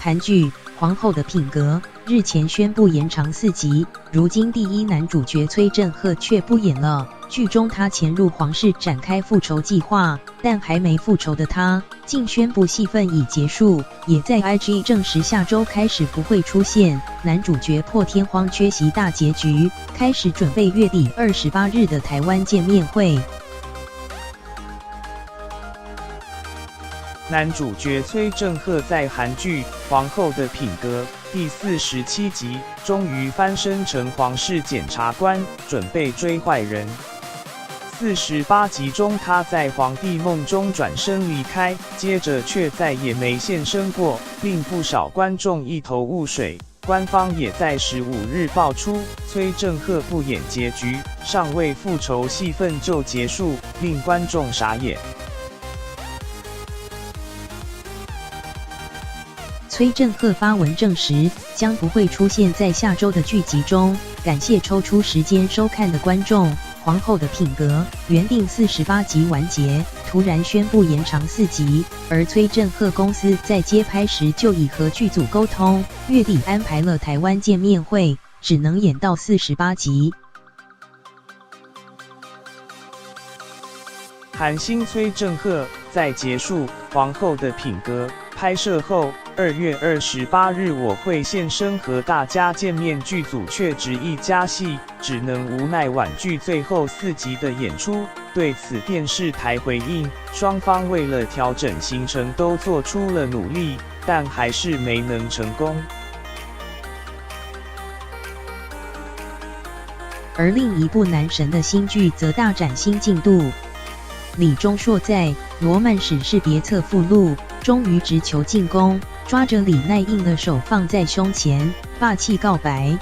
韩剧《皇后的品格》日前宣布延长4集，如今第一男主角崔振赫却不演了。剧中他潜入皇室展开复仇计划，但还没复仇的他竟宣布戏份已结束，也在 IG 证实下周开始不会出现。男主角破天荒缺席大结局，开始准备月底28日的台湾见面会。男主角崔振赫在韩剧《皇后的品格》第47集终于翻身成皇室检察官，准备追坏人。48集中，他在皇帝梦中转身离开，接着却再也没现身过，令不少观众一头雾水。官方也在15日爆出，崔振赫不演结局，尚未复仇戏份就结束，令观众傻眼。崔振赫发文证实，将不会出现在下周的剧集中，感谢抽出时间收看的观众。皇后的品格原定48集完结，突然宣布延长4集，而崔振赫公司在接拍时就已和剧组沟通，月底安排了台湾见面会，只能演到48集。韩星崔振赫在结束《皇后的品格》拍摄后，2月28日我会现身和大家见面，剧组却执意加戏，只能无奈婉拒最后4集的演出。对此，电视台回应，双方为了调整行程都做出了努力，但还是没能成功。而另一部男神的新剧则大展新进度。李钟硕在《罗曼史是别册》附录终于直球进攻，抓着李奈硬的手放在胸前，霸气告白。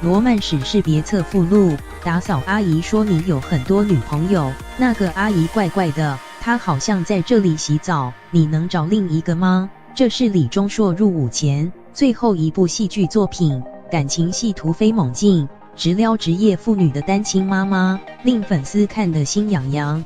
罗曼史是别册附录，打扫阿姨说你有很多女朋友，那个阿姨怪怪的，她好像在这里洗澡，你能找另一个吗？这是李钟硕入伍前最后一部戏剧作品，感情戏突飞猛进，直撩职业妇女的单亲妈妈，令粉丝看得心痒痒。